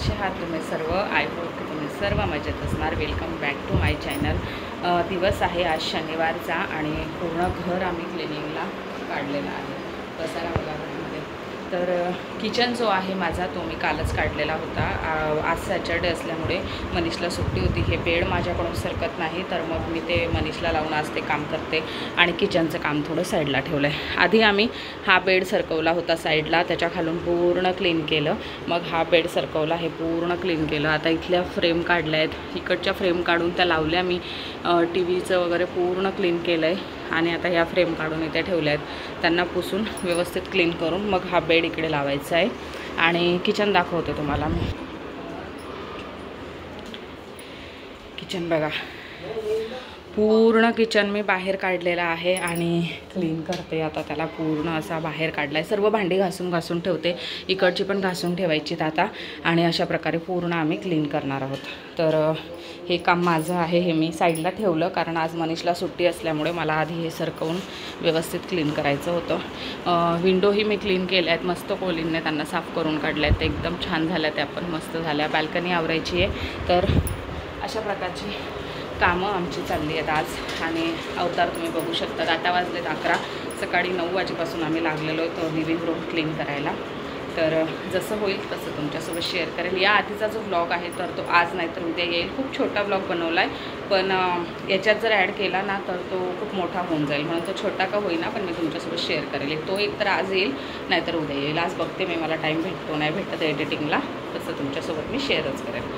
कसे आहात तुम्ही सर्व? आय होप की तुम्ही सर्व मजेत असणार. Welcome back to my channel. दिवस आहे आज शनिवारचा आणि पूर्ण घर आम्ही क्लिनिंगला काढलेला आहे. पसारा बघा घरामध्ये. तर किचन जो आहे माझा तो मी कालच काढलेला होता. आज सॅटर्डे असल्यामुळे मनीषला सुट्टी होती. हे बेड माझ्याकडून सरकत नाही, तर मग मी ते मनीषला लावून आज ते काम करते आणि किचनचं काम थोडं साईडला ठेवलं आहे. आधी आम्ही हा बेड सरकवला होता साईडला, त्याच्या खालून पूर्ण क्लीन केलं. मग हा बेड सरकवला, हे पूर्ण क्लीन केलं. आता इथल्या फ्रेम काढल्या आहेत, इकडच्या फ्रेम काढून त्या लावल्या मी. टी व्हीचं वगैरे पूर्ण क्लीन केलं आहे आणि आता ह्या फ्रेम काढून इथे ठेवल्या आहेत. त्यांना पुसून व्यवस्थित क्लीन करून मग हा बेड इकडे लावायचा आहे. आणि किचन दाखवते तुम्हाला मी. किचन बघा, पूर्ण किचन मी बाहेर काढलेलं आहे आणि क्लीन करते. आता त्याला पूर्ण असा बाहेर काढला आहे. सर्व भांडी घासून ठेवते, इकडची पण घासून ठेवायचीत आता. आणि अशा प्रकारे पूर्ण आम्ही क्लीन करणार आहोत. तर हे काम माझं आहे. हे मी साईडला ठेवलं कारण आज मनीषला सुट्टी असल्यामुळे मला आधी हे सरकवून व्यवस्थित क्लीन करायचं होतं. विंडोही मी क्लीन केल्या आहेत, मस्त कोलिनने त्यांना साफ करून काढल्या आहेत. एकदम छान झाल्या, त्या पण मस्त झाल्या. बाल्कनी आवरायची आहे. तर अशा प्रकारची कामं आमची चालली आहेत आज. आणि अवतार तुम्ही बघू शकता. आता वाजलेत 11. सकाळी 9 वाजेपासून आम्ही लागलेलो होतो लिव्हिंग रूम क्लीन करायला. तर जसं होईल तसं तुमच्यासोबत शेअर करेल. या आधीचा जो ब्लॉग आहे तर तो आज नाही तर उद्या येईल. खूप छोटा ब्लॉग बनवला आहे, पण याच्यात जर ॲड केला ना तर तो खूप मोठा होऊन जाईल. म्हणून तो छोटा का होईना पण मी तुमच्यासोबत शेअर करेल. तो एक तर आज येईल नाहीतर उद्या येईल. आज बघते मी, मला टाईम भेटतो नाही भेटत एडिटिंगला, तसं तुमच्यासोबत मी शेअरच करेल.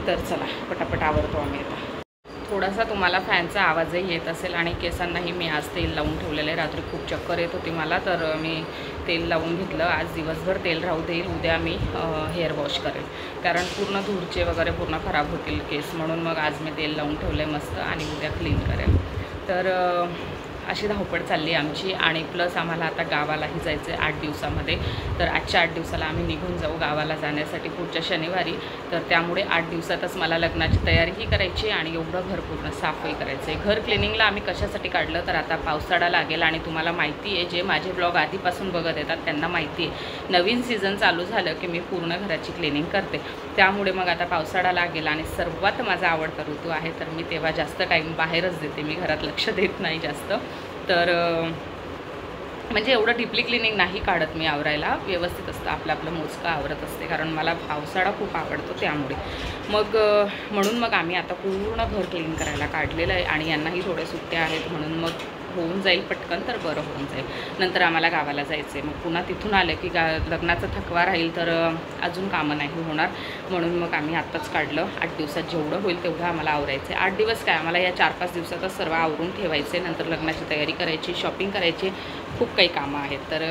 तर चला पटापट आवरतो आम्ही आता. थोडासा तुम्हाला फॅनचा आवाजही येत असेल. आणि केसांनाही मी आज तेल लावून ठेवलेलं आहे. रात्री खूप चक्कर येत होती मला, तर मी तेल लावून घेतलं. आज दिवसभर तेल राहू देईल, उद्या मी हेअर वॉश करेल कारण पूर्ण धूरचे वगैरे पूर्ण खराब होतील केस. म्हणून मग आज मी तेल लावून ठेवलं आहे मस्त आणि उद्या क्लीन करेल. तर अशी धावपळ चालली आमची. आणि प्लस आम्हाला आता गावालाही जायचं आहे 8 दिवसामध्ये. तर आजच्या 8 दिवसाला आम्ही निघून जाऊ गावाला जाण्यासाठी पुढच्या शनिवारी. तर त्यामुळे 8 दिवसातच मला लग्नाची तयारीही करायची आणि एवढं घर पूर्ण साफही करायचं आहे. घर क्लिनिंगला आम्ही कशासाठी काढलं तर आता पावसाळा लागेल आणि तुम्हाला माहिती आहे, जे माझे ब्लॉग आधीपासून बघत येतात त्यांना माहिती आहे, नवीन सीझन चालू झालं की मी पूर्ण घराची क्लिनिंग करते. त्यामुळे मग आता पावसाळा लागेल आणि सर्वात माझा आवडता ऋतू आहे, तर मी तेव्हा जास्त टाईम बाहेरच देते. मी घरात लक्ष देत नाही जास्त. तर म्हणजे एवढं डीपली क्लिनिंग नाही काढत मी. आवरायला व्यवस्थित असतं, आपलं मोजकं आवरत असते कारण मला पावसाळा खूप आवडतो त्यामुळे. मग म्हणून मग आम्ही आता पूर्ण घर क्लीन करायला काढलेलं आहे. आणि यांनाही थोड्या सुट्ट्या आहेत म्हणून मग होऊन जाईल पटकन, तर बरं होऊन जाईल. नंतर आम्हाला गावाला जायचं आहे. मग पुन्हा तिथून आलं की लग्नाचा थकवा राहील तर अजून कामं नाही होणार. म्हणून मग आम्ही आत्ताच काढलं. 8 दिवसात जेवढं होईल तेवढं आम्हाला आवरायचं आहे. 8 दिवस काय, आम्हाला या 4-5 दिवसातच सर्व आवरून ठेवायचे. नंतर लग्नाची तयारी करायची, शॉपिंग करायची, खूप काही कामं आहेत. तर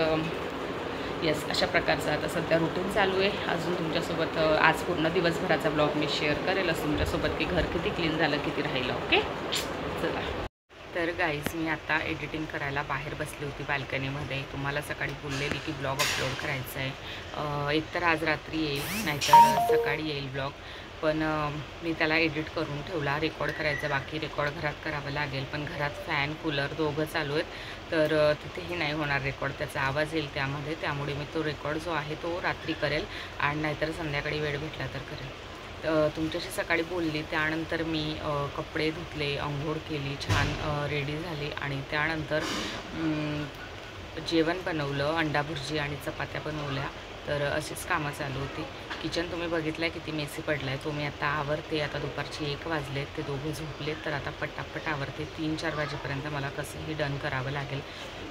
येस, अशा प्रकारचं आता सध्या रुटीन चालू आहे. अजून तुमच्यासोबत आज पूर्ण दिवसभराचा ब्लॉग मी शेअर करेलच तुमच्यासोबत की घर किती क्लीन झालं, किती राहिलं. ओके, चला. तर गाईज, मी आता एडिटिंग करायला बाहेर बसली होती बाल्कनीमध्ये. तुम्हाला सकाळी बोललेली की ब्लॉग अपलोड करायचा आहे. एकतर आज रात्री येईल नाहीतर सकाळी येईल ब्लॉग. पण मी त्याला एडिट करून ठेवला. रेकॉर्ड करायचं बाकी, रेकॉर्ड घरात करावं लागेल. पण घरात फॅन कूलर दोघं चालू आहेत, तर तिथेही नाही होणार रेकॉर्ड. त्याचा आवाज येईल त्यामध्ये. त्यामुळे मी तो रेकॉर्ड जो आहे तो रात्री करेल आणि नाहीतर संध्याकाळी वेळ भेटला तर करेल. तुमच्याशी सकाळी बोलली, त्यानंतर मी कपडे धुतले, अंघोळ केली, छान रेडी झाली आणि त्यानंतर जेवण बनवलं, अंडा भुर्जी आणि चपात्या बनवल्या. तर अशीच कामं चालू होती. किचन तुम्ही बघितलं आहे किती मेसी पडला आहे तो. मी आता आवरते. आता दुपारचे 1 वाजलेत, ते दोघं झोपलेत. तर आता पटापट आवरते. 3-4 वाजेपर्यंत मला कसंही डन करावं लागेल.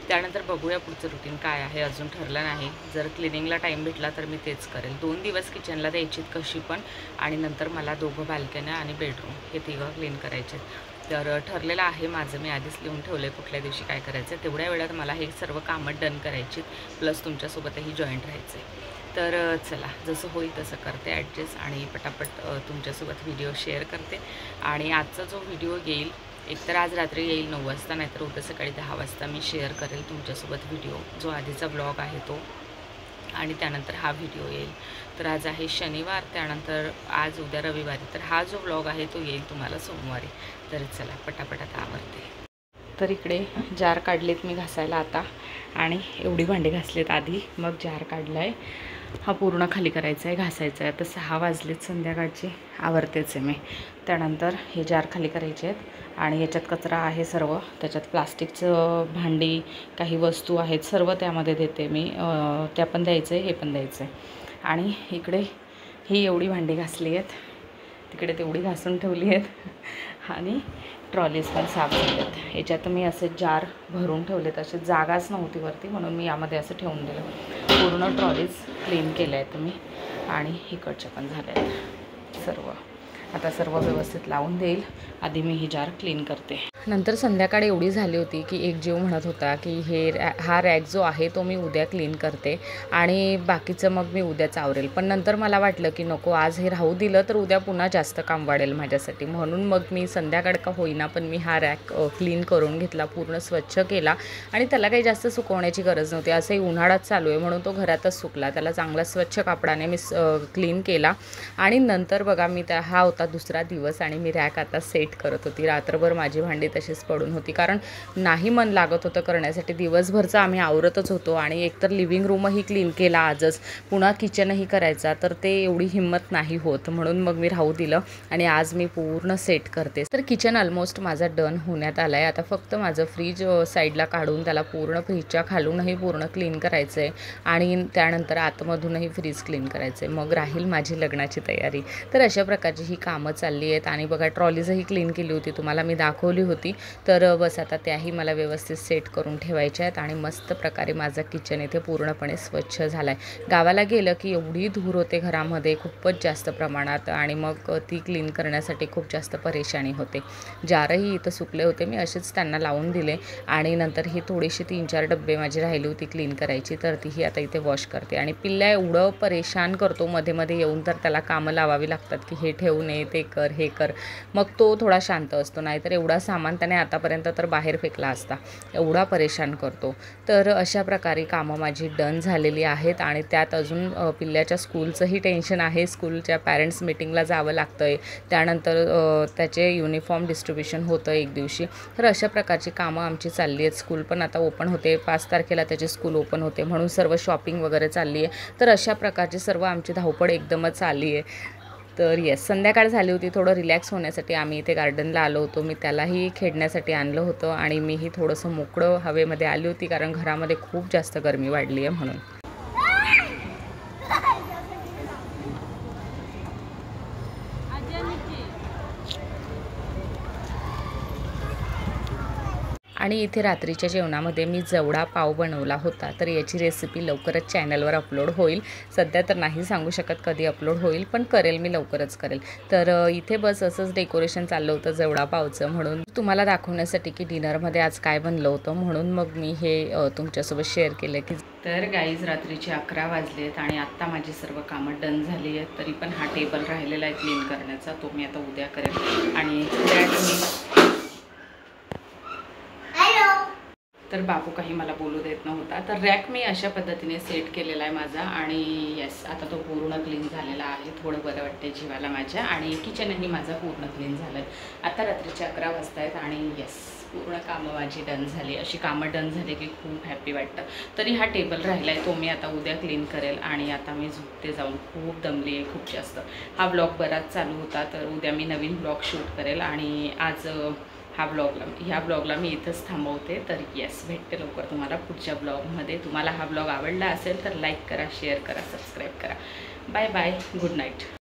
त्यानंतर बघूया पुढचं रुटीन काय आहे, अजून ठरलं नाही. जर क्लिनिंगला टाईम भेटला तर मी तेच करेल. 2 दिवस किचनला द्यायचीत कशी पण. आणि नंतर मला 2 बाल्कन्या आणि बेडरूम हे 3 क्लीन करायचे. तर ठरलेलं आहे माझं. मी आधीच लिहून ठेवलं आहे कुठल्या दिवशी काय करायचं आहे. तेवढ्या वेळात मला हे सर्व कामं डन करायची, प्लस तुमच्यासोबतही जॉईंट राहायचं आहे. तर चला, जसं होईल तसं करते ॲडजस्ट आणि पटापट तुमच्यासोबत व्हिडिओ शेअर करते. आणि आजचा जो व्हिडिओ येईल, एकतर आज रात्री येईल 9 वाजता, नाहीतर उद्या सकाळी 10 वाजता मी शेअर करेल तुमच्यासोबत व्हिडिओ. जो आधीचा ब्लॉग आहे तो आणि त्यानंतर हा व्हिडिओ येईल. तर आज आहे शनिवार, त्यानंतर आज उद्या रविवारी. तर हा जो ब्लॉग आहे तो येईल तुम्हाला सोमवारी. तर चला पटापट आता आवरते. तर इकडे जार काढलेत मी घासायला आता. आणि एवढी भांडी घासलेत आधी, मग जार काढला आहे. हा पूर्ण खाली करायचा आहे, घासायचा आहे. आता 6 वाजलेत संध्याकाळची, आवरतेच आहे मी. त्यानंतर हे जार खाली करायचे आहेत आणि याच्यात कचरा आहे सर्व, त्याच्यात प्लास्टिकचं भांडी काही वस्तू आहेत सर्व त्यामध्ये देते मी. त्या पण द्यायचं आहे, हे पण द्यायचं आहे. आणि इकडे ही एवढी भांडी घासली आहेत, तिकडे तेवढी घासून ठेवली आहेत आणि ट्रॉलीज पण साफ झालेत. याच्यात मी असे जार भरून ठेवलेत, असे जागाच नव्हती वरती म्हणून मी यामध्ये असं ठेवून दिलं. पूर्ण ट्रॉलीज क्लीन केल्या आहेत मी आणि इकडच्या पण झाल्या आहेत सर्व. आता सर्व व्यवस्थित लावून देईल. आधी मी ही जार क्लीन करते. नंतर संध्याकाळी एवढी झाली होती की एक जीव म्हणत होता की हा रॅक जो आहे तो मी उद्या क्लीन करते आणि बाकीचं मग मी उद्याच आवरेल. पण नंतर मला वाटलं की नको, आज हे राहू दिलं तर उद्या पुन्हा जास्त काम वाढेल माझ्यासाठी. म्हणून मग मी संध्याकाळ का होईना पण मी हा रॅक क्लीन करून घेतला, पूर्ण स्वच्छ केला. आणि त्याला काही जास्त सुकवण्याची गरज नव्हती. असंही उन्हाळ्यात चालू आहे म्हणून तो घरातच सुकला. त्याला चांगला स्वच्छ कापडाने मी क्लीन केला. आणि नंतर बघा मी हा होता दुसरा दिवस आणि मी रॅक आता सेट करत होती. रात्रभर माझी भांडी तशीच पडून होती कारण नाही मन लागत होतं करण्यासाठी. दिवसभरचं आम्ही आवरतच होतो आणि एकतर लिव्हिंग रूमही क्लीन केला आजच, पुन्हा किचनही करायचा, तर ते एवढी हिंमत नाही होत. म्हणून मग मी राहू दिलं आणि आज मी पूर्ण सेट करते. तर किचन ऑलमोस्ट माझा डन होण्यात आला आहे. आता फक्त माझं फ्रीज साईडला काढून त्याला पूर्ण फ्रीजच्या खालूनही पूर्ण क्लीन करायचं आहे आणि त्यानंतर आतमधूनही फ्रीज क्लीन करायचं आहे. मग राहील माझी लग्नाची तयारी. तर अशा प्रकारची ही कामं चालली आहेत. आणि बघा ट्रॉलीजही क्लीन केली होती, तुम्हाला मी दाखवली होती. तर बस आता त्याही मला व्यवस्थित सेट करून ठेवायच्या आहेत आणि मस्त प्रकारे माझं किचन इथे पूर्णपणे स्वच्छ झालं आहे. गावाला गेलं की एवढी धूर होते घरामध्ये खूपच जास्त प्रमाणात आणि मग ती क्लीन करण्यासाठी खूप जास्त परेशानी होते. जारही इथं सुकले होते, मी असेच त्यांना लावून दिले. आणि नंतर ही थोडीशी 3-4 डब्बे माझी राहिली होती क्लीन करायची, तर तीही आता इथे वॉश करते. आणि पिल्ल्या एवढं परेशान करतो मध्ये मध्ये येऊन, तर त्याला कामं लावावी लागतात की हे ठेवू नये, ते कर, हे कर. मग तो थोडा शांत असतो. नाहीतर एवढा सामान त्याने आतापर्यंत तर बाहेर फेकला असता, एवढा परेशान करतो. तर अशा प्रकारे कामं माझी डन झालेली आहेत. आणि त्यात अजून पिल्ल्याच्या स्कूलचंही टेन्शन आहे. स्कूलच्या पॅरेंट्स मीटिंगला जावं लागतं आहे, त्यानंतर त्याचे युनिफॉर्म डिस्ट्रीब्युशन होतं एक दिवशी. तर अशा प्रकारची कामं आमची चालली आहेत. स्कूल पण आता ओपन होते, 5 तारखेला त्याची स्कूल ओपन होते, म्हणून सर्व शॉपिंग वगैरे चालली आहे. तर अशा प्रकारची सर्व आमची धावपळ एकदमच आली आहे. तर येस, संध्याकाळ झाली होती. थोडं रिलॅक्स होण्यासाठी आम्ही इथे गार्डनला आलो होतो. मी त्यालाही खेळण्यासाठी आणलं होतं आणि मीही थोडंसं मोकळं हवेमध्ये आली होती कारण घरामध्ये खूप जास्त गरमी वाढली आहे म्हणून. आणि इथे रात्रीच्या जेवणामध्ये मी जवडा पाव बनवला होता. तर याची रेसिपी लवकरच चॅनलवर अपलोड होईल. सध्या तर नाही सांगू शकत कधी अपलोड होईल, पण करेल मी, लवकरच करेल. तर इथे बस असंच डेकोरेशन चाललं होतं जवडा पावचं, म्हणून तुम्हाला दाखवण्यासाठी की डिनरमध्ये आज काय बनलं होतं, म्हणून मग मी हे तुमच्यासोबत शेअर केलं की. तर गाईज रात्रीचे 11 वाजलेत आणि आत्ता माझी सर्व कामं डन झाली आहेत. तरी पण हा टेबल राहिलेला आहे क्लीन करण्याचा, तो मी आता उद्या करेन. आणि तर बाबू काही मला बोलू देत नव्हता. तर रॅक मी अशा पद्धतीने सेट केलेला आहे माझा. आणि येस, आता तो पूर्ण क्लीन झालेला आहे. थोडं बरं वाटते जीवाला माझ्या. आणि किचनही माझा पूर्ण क्लीन झालं आहे. आता रात्रीचे 11 वाजता आहेत आणि येस, पूर्ण कामं माझी डन झाली. अशी कामं डन झाली की खूप हॅपी वाटतं. तरी हा टेबल राहिला आहे, तो मी आता उद्या क्लीन करेल. आणि आता मी झोपते जाऊन, खूप दमली आहे खूप जास्त. हा ब्लॉग बराच चालू होता, तर उद्या मी नवीन ब्लॉग शूट करेल. आणि आज ह्या ब्लॉगला मी इथंच थांबवते. तर येस, भेटते लवकर तुम्हाला पुढच्या ब्लॉगमध्ये. तुम्हाला हा ब्लॉग आवडला असेल तर लाईक करा, शेअर करा, सबस्क्राईब करा. Bye bye, good night.